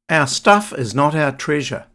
Our stuff is not our treasure.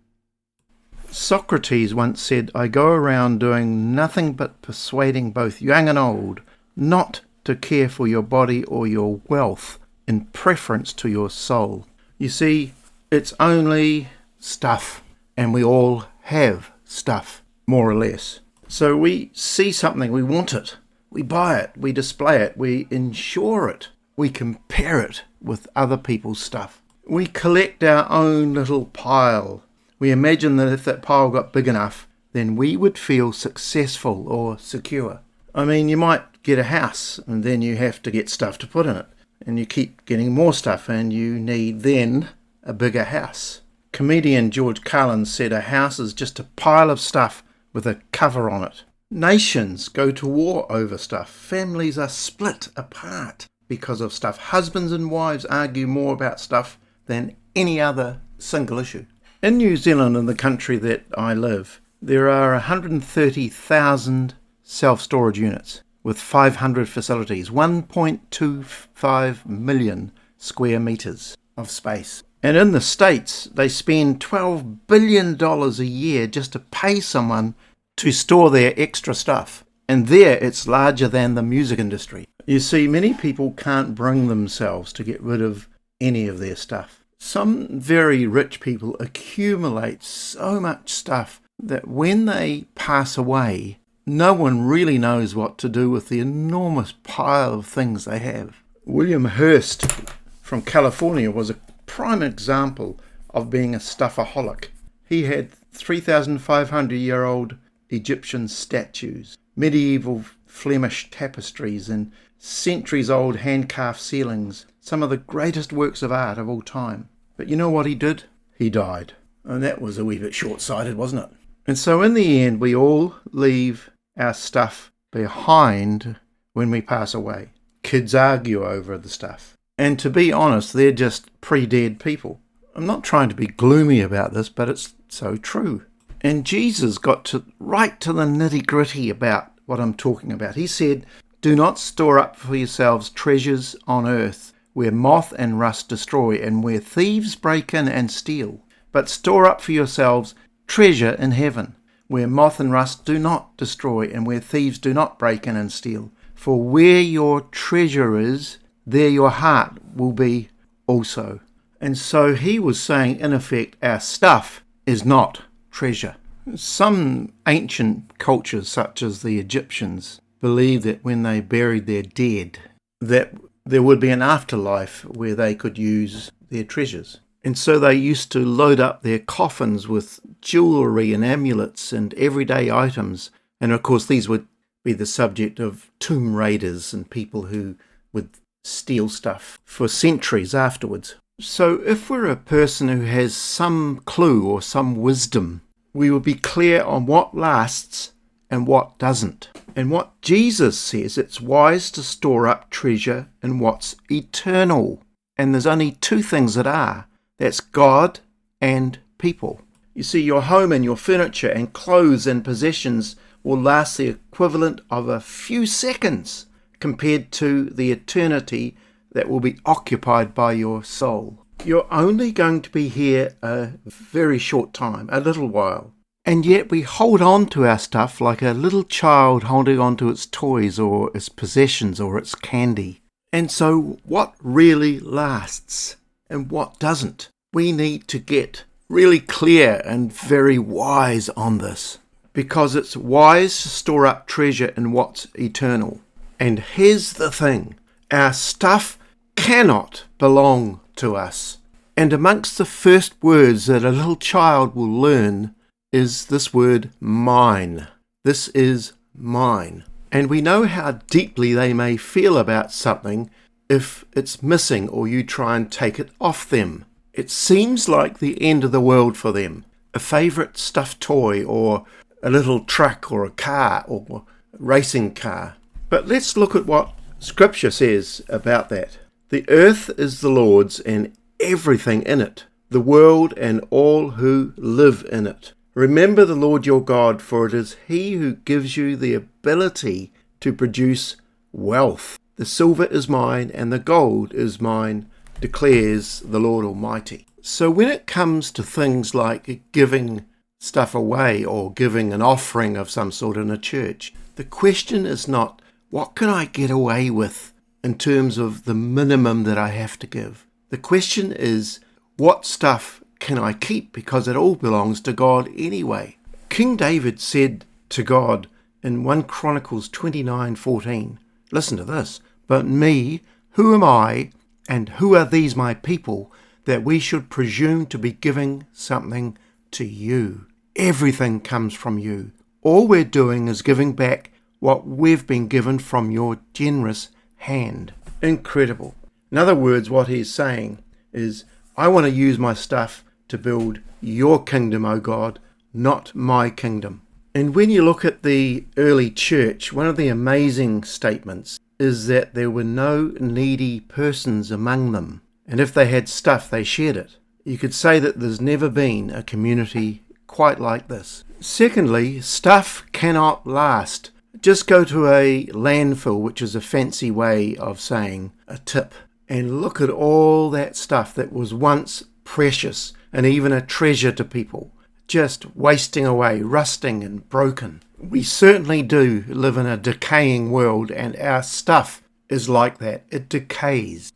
Socrates once said, "I go around doing nothing but persuading both young and old not to care for your body or your wealth in preference to your soul." You see, it's only stuff, and we all have stuff, more or less. So we see something, we want it, we buy it, we display it, we insure it, we compare it with other people's stuff. We collect our own little pile. We imagine that if that pile got big enough, then we would feel successful or secure. I mean, you might get a house and then you have to get stuff to put in it. And you keep getting more stuff and you need then a bigger house. Comedian George Carlin said a house is just a pile of stuff with a cover on it. Nations go to war over stuff. Families are split apart because of stuff. Husbands and wives argue more about stuff than any other single issue. In New Zealand, in the country that I live, there are 130,000 self-storage units with 500 facilities, 1.25 million square metres of space. And in the States, they spend $12 billion a year just to pay someone to store their extra stuff. And there it's larger than the music industry. You see, many people can't bring themselves to get rid of any of their stuff. Some very rich people accumulate so much stuff that when they pass away, no one really knows what to do with the enormous pile of things they have. William Hearst from California was a prime example of being a stuffaholic. He had 3,500-year-old Egyptian statues, medieval Flemish tapestries, and centuries-old hand-carved ceilings, some of the greatest works of art of all time. But you know what he did? He died. And that was a wee bit short-sighted, wasn't it? And so in the end, we all leave our stuff behind when we pass away. Kids argue over the stuff. And to be honest, they're just pre-dead people. I'm not trying to be gloomy about this, but it's so true. And Jesus got right to the nitty-gritty about what I'm talking about. He said, "Do not store up for yourselves treasures on earth, where moth and rust destroy, and where thieves break in and steal. But store up for yourselves treasure in heaven, where moth and rust do not destroy, and where thieves do not break in and steal. For where your treasure is, there your heart will be also." And so he was saying, in effect, our stuff is not treasure. Some ancient cultures, such as the Egyptians, believed that when they buried their dead, that there would be an afterlife where they could use their treasures. And so they used to load up their coffins with jewellery and amulets and everyday items. And of course, these would be the subject of tomb raiders and people who would steal stuff for centuries afterwards. So if we're a person who has some clue or some wisdom, we will be clear on what lasts and what doesn't. And what Jesus says, it's wise to store up treasure in what's eternal. And there's only two things that are. That's God and people. You see, your home and your furniture and clothes and possessions will last the equivalent of a few seconds compared to the eternity that will be occupied by your soul. You're only going to be here a very short time, a little while. And yet we hold on to our stuff like a little child holding on to its toys or its possessions or its candy. And so what really lasts and what doesn't? We need to get really clear and very wise on this, because it's wise to store up treasure in what's eternal. And here's the thing, our stuff cannot belong to us. And amongst the first words that a little child will learn is this word mine. This is mine. And we know how deeply they may feel about something if it's missing or you try and take it off them. It seems like the end of the world for them. A favourite stuffed toy or a little truck or a car or a racing car. But let's look at what Scripture says about that. The earth is the Lord's and everything in it, the world and all who live in it. Remember the Lord your God, for it is He who gives you the ability to produce wealth. The silver is mine and the gold is mine, declares the Lord Almighty. So when it comes to things like giving stuff away or giving an offering of some sort in a church, the question is not, what can I get away with in terms of the minimum that I have to give? The question is, what stuff can I keep, because it all belongs to God anyway? King David said to God in 1 Chronicles 29:14, listen to this, "But me, who am I, and who are these my people, that we should presume to be giving something to you?" Everything comes from you. All we're doing is giving back what we've been given from your generous hand. Incredible. In other words, what he's saying is, I want to use my stuff to build your kingdom, O God, not my kingdom. And when you look at the early church, one of the amazing statements is that there were no needy persons among them. And if they had stuff, they shared it. You could say that there's never been a community quite like this. Secondly, stuff cannot last. Just go to a landfill, which is a fancy way of saying a tip, and look at all that stuff that was once precious and even a treasure to people, just wasting away, rusting and broken. We certainly do live in a decaying world, and our stuff is like that. It decays.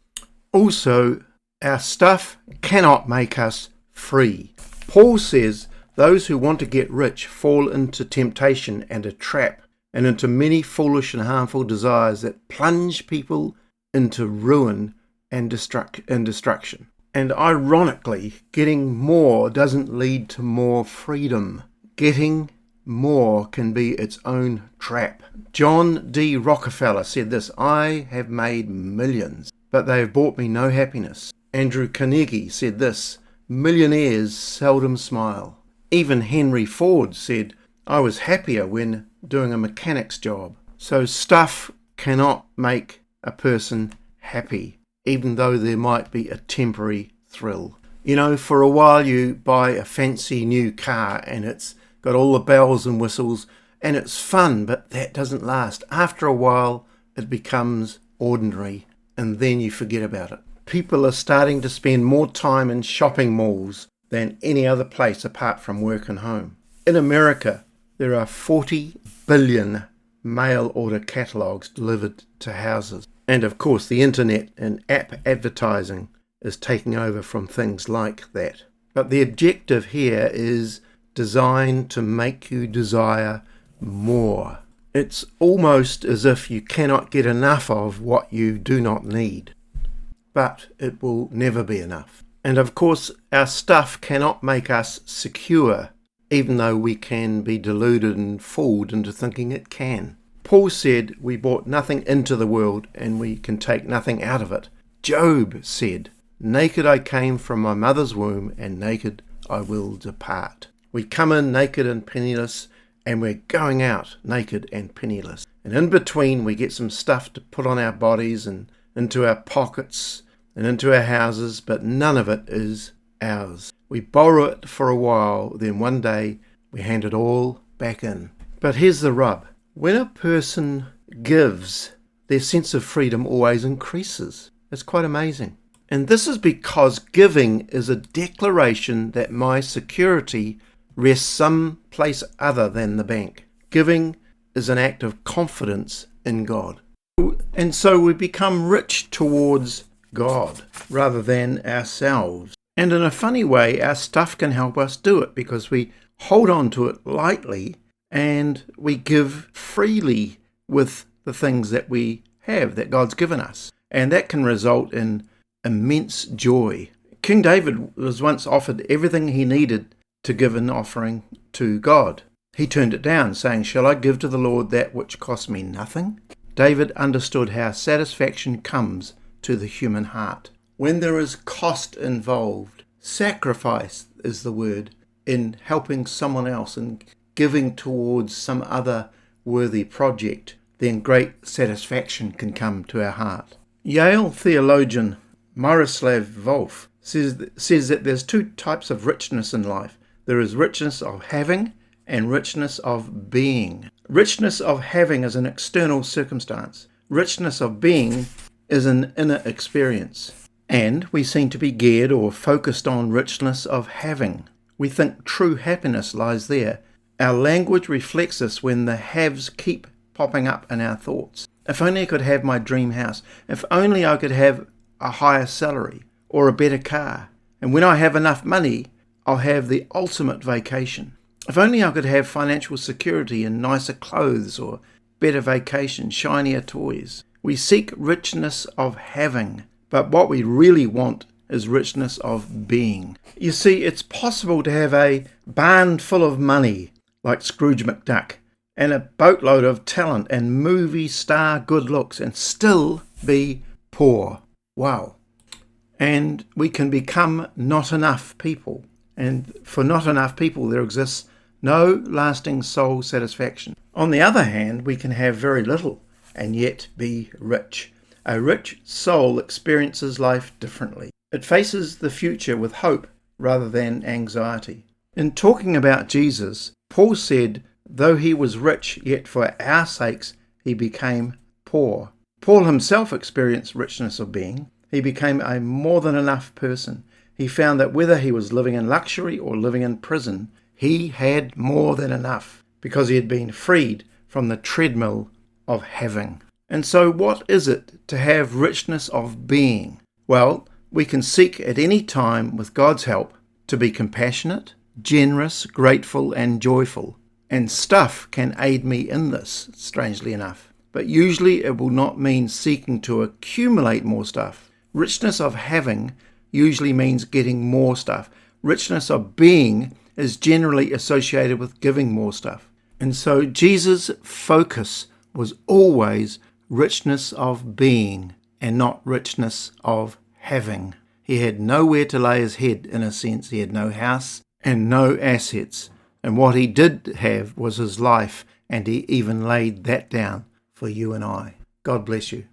Also, our stuff cannot make us free. Paul says those who want to get rich fall into temptation and a trap, and into many foolish and harmful desires that plunge people into ruin and destruction. And ironically, getting more doesn't lead to more freedom. Getting more can be its own trap. John D. Rockefeller said this, "I have made millions, but they have brought me no happiness." Andrew Carnegie said this, "Millionaires seldom smile." Even Henry Ford said, "I was happier when doing a mechanic's job." So stuff cannot make a person happy, even though there might be a temporary thrill. You know, for a while you buy a fancy new car and it's got all the bells and whistles and it's fun, but that doesn't last. After a while it becomes ordinary and then you forget about it. People are starting to spend more time in shopping malls than any other place apart from work and home. In America, there are 40 billion mail order catalogues delivered to houses. And of course, the internet and app advertising is taking over from things like that. But the objective here is designed to make you desire more. It's almost as if you cannot get enough of what you do not need. But it will never be enough. And of course, our stuff cannot make us secure, even though we can be deluded and fooled into thinking it can. Paul said we brought nothing into the world and we can take nothing out of it. Job said, "Naked I came from my mother's womb, and naked I will depart." We come in naked and penniless, and we're going out naked and penniless. And in between we get some stuff to put on our bodies and into our pockets and into our houses, but none of it is ours. We borrow it for a while, then one day we hand it all back in. But here's the rub. When a person gives, their sense of freedom always increases. It's quite amazing. And this is because giving is a declaration that my security rests someplace other than the bank. Giving is an act of confidence in God. And so we become rich towards God rather than ourselves. And in a funny way, our stuff can help us do it because we hold on to it lightly and we give freely with the things that we have, that God's given us. And that can result in immense joy. King David was once offered everything he needed to give an offering to God. He turned it down, saying, "Shall I give to the Lord that which costs me nothing?" David understood how satisfaction comes to the human heart. When there is cost involved, sacrifice is the word, in helping someone else and giving towards some other worthy project, then great satisfaction can come to our heart. Yale theologian Miroslav Volf says that there's two types of richness in life. There is richness of having and richness of being. Richness of having is an external circumstance. Richness of being is an inner experience. And we seem to be geared or focused on richness of having. We think true happiness lies there. Our language reflects this when the haves keep popping up in our thoughts. If only I could have my dream house. If only I could have a higher salary or a better car. And when I have enough money, I'll have the ultimate vacation. If only I could have financial security and nicer clothes or better vacation, shinier toys. We seek richness of having, but what we really want is richness of being. You see, it's possible to have a barn full of money, like Scrooge McDuck, and a boatload of talent and movie star good looks, and still be poor. Wow. And we can become not enough people. And for not enough people, there exists no lasting soul satisfaction. On the other hand, we can have very little and yet be rich. A rich soul experiences life differently. It faces the future with hope rather than anxiety. In talking about Jesus, Paul said, though he was rich, yet for our sakes he became poor. Paul himself experienced richness of being. He became a more than enough person. He found that whether he was living in luxury or living in prison, he had more than enough because he had been freed from the treadmill of having. And so what is it to have richness of being? Well, we can seek at any time, with God's help, to be compassionate, generous, grateful, and joyful. And stuff can aid me in this, strangely enough. But usually it will not mean seeking to accumulate more stuff. Richness of having usually means getting more stuff. Richness of being is generally associated with giving more stuff. And so Jesus' focus was always richness of being and not richness of having. He had nowhere to lay his head, in a sense. He had no house and no assets. And what he did have was his life, and he even laid that down for you and I. God bless you.